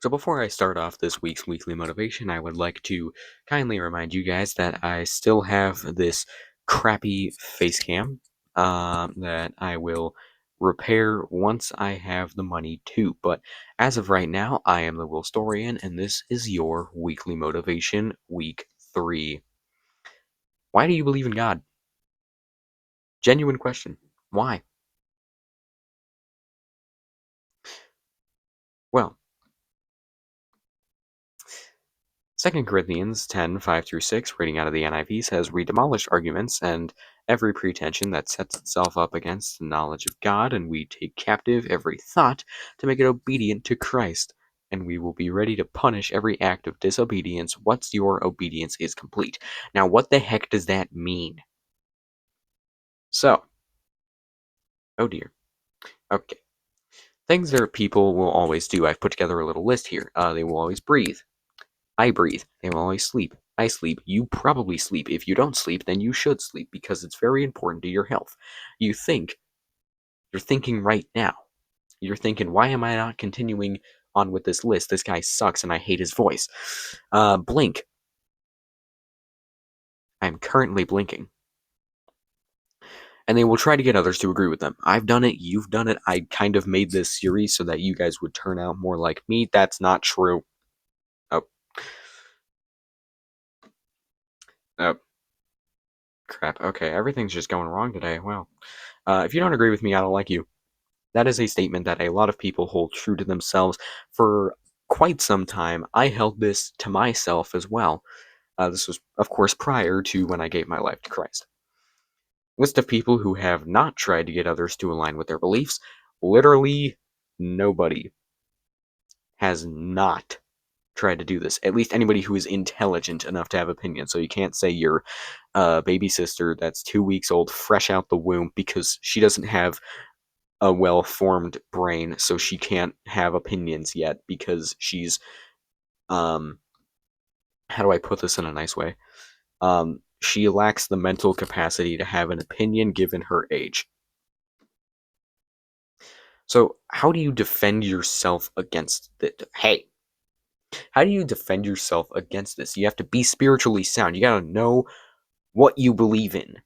So before I start off this week's weekly motivation, I would like to kindly remind you guys that I still have this crappy face cam that I will repair once I have the money to. But as of right now, I am the Willstorian, and this is your weekly motivation, week 3. Why do you believe in God? Genuine question. Why? Well, 2 Corinthians 10:5-6, reading out of the NIV, says, "We demolish arguments and every pretension that sets itself up against the knowledge of God, and we take captive every thought to make it obedient to Christ. And we will be ready to punish every act of disobedience once your obedience is complete." Now, what the heck does that mean? So, oh dear. Okay. Things that people will always do. I've put together a little list here. They will always breathe. I breathe. They will always sleep. I sleep. You probably sleep. If you don't sleep, then you should sleep because it's very important to your health. You think, you're thinking right now. You're thinking, why am I not continuing on with this list? This guy sucks and I hate his voice. Blink. I'm currently blinking. And they will try to get others to agree with them. I've done it. You've done it. I kind of made this series so that you guys would turn out more like me. That's not true. Oh. Oh. Crap. Okay, everything's just going wrong today. Well, if you don't agree with me, I don't like you. That is a statement that a lot of people hold true to themselves for quite some time. I held this to myself as well. This was, of course, prior to when I gave my life to Christ. List of people who have not tried to get others to align with their beliefs. Literally nobody has not tried to do this. At least anybody who is intelligent enough to have opinions. So you can't say your baby sister that's 2 weeks old, fresh out the womb, because she doesn't have a well-formed brain, so she can't have opinions yet because she's how do I put this in a nice way? She lacks the mental capacity to have an opinion given her age. So how do you defend yourself against it? Hey, how do you defend yourself against this? You have to be spiritually sound. You gotta know what you believe in.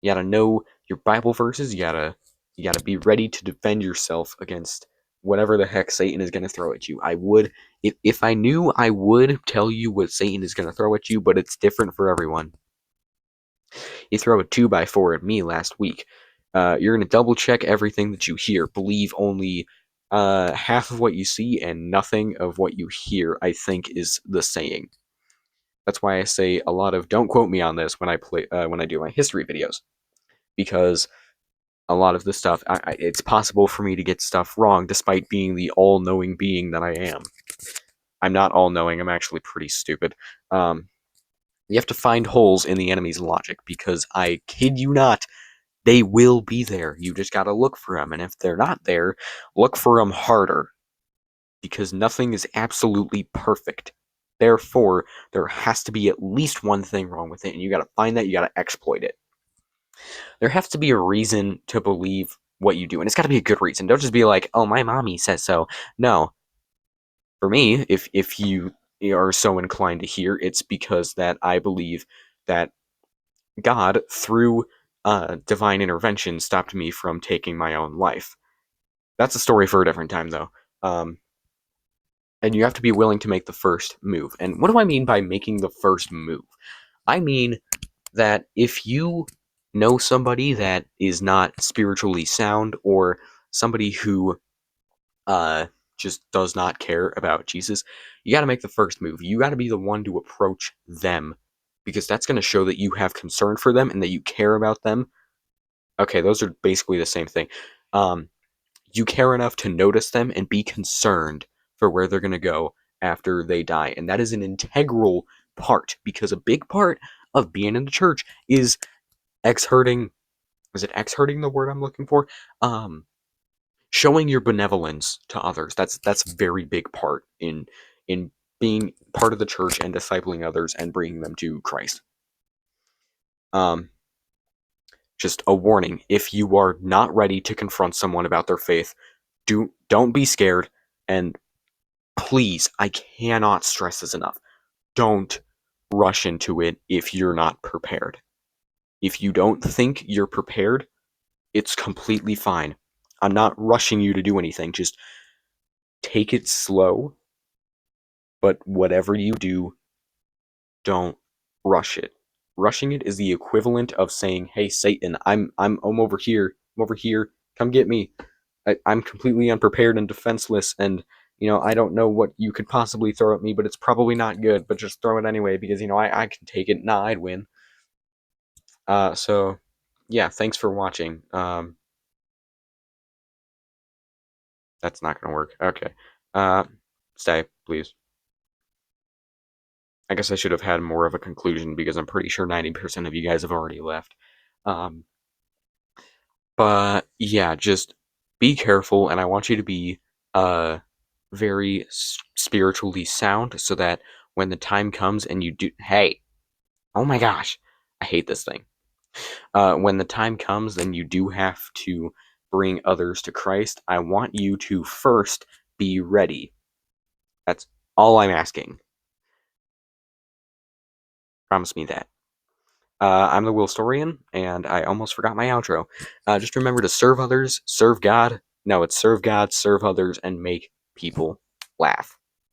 You gotta know your Bible verses. You gotta be ready to defend yourself against whatever the heck Satan is gonna throw at you. I would, if I knew, I would tell you what Satan is gonna throw at you, but it's different for everyone. He threw a 2x4 at me last week. You're gonna double check everything that you hear. Believe only half of what you see and nothing of what you hear, I think, is the saying. That's why I say a lot of don't quote me on this when I do my history videos, because a lot of the stuff, it's possible for me to get stuff wrong despite being the all-knowing being that I am. I'm not all-knowing, I'm actually pretty stupid. You have to find holes in the enemy's logic, because I kid you not, they will be there. You just gotta look for them, and if they're not there, look for them harder, because nothing is absolutely perfect. Therefore, there has to be at least one thing wrong with it, and you gotta find that, you gotta exploit it. There has to be a reason to believe what you do, and it's got to be a good reason. Don't just be like, "Oh, my mommy says so." No, for me, if you are so inclined to hear, it's because that I believe that God, through divine intervention, stopped me from taking my own life. That's a story for a different time, though. Um, and you have to be willing to make the first move. And what do I mean by making the first move? I mean that if you know somebody that is not spiritually sound, or somebody who just does not care about Jesus, you got to make the first move. You got to be the one to approach them, because that's going to show that you have concern for them and that you care about them. Okay, those are basically the same thing. Um, you care enough to notice them and be concerned for where they're going to go after they die. And that is an integral part, because a big part of being in the church is exerting, is it exerting the word I'm looking for? Showing your benevolence to others. That's a very big part in being part of the church and discipling others and bringing them to Christ. Um, just a warning: if you are not ready to confront someone about their faith, don't be scared and please, I cannot stress this enough. Don't rush into it if you're not prepared. If you don't think you're prepared, it's completely fine. I'm not rushing you to do anything. Just take it slow, but whatever you do, don't rush it. Rushing it is the equivalent of saying, "Hey Satan, I'm over here. I'm over here. Come get me. I'm completely unprepared and defenseless, and I don't know what you could possibly throw at me, but it's probably not good. But just throw it anyway because I can take it. Nah, I'd win." So yeah, thanks for watching. That's not gonna work. Okay. Uh, Stay, please. I guess I should have had more of a conclusion because I'm pretty sure 90% of you guys have already left. Um, but yeah, just be careful, and I want you to be very spiritually sound so that when the time comes and you do, hey, oh my gosh, I hate this thing. When the time comes and you do have to bring others to Christ, I want you to first be ready. That's all I'm asking. Promise me that. I'm the Willstorian, and I almost forgot my outro. Just remember to serve others, serve God. No, it's serve God, serve others, and make people laugh.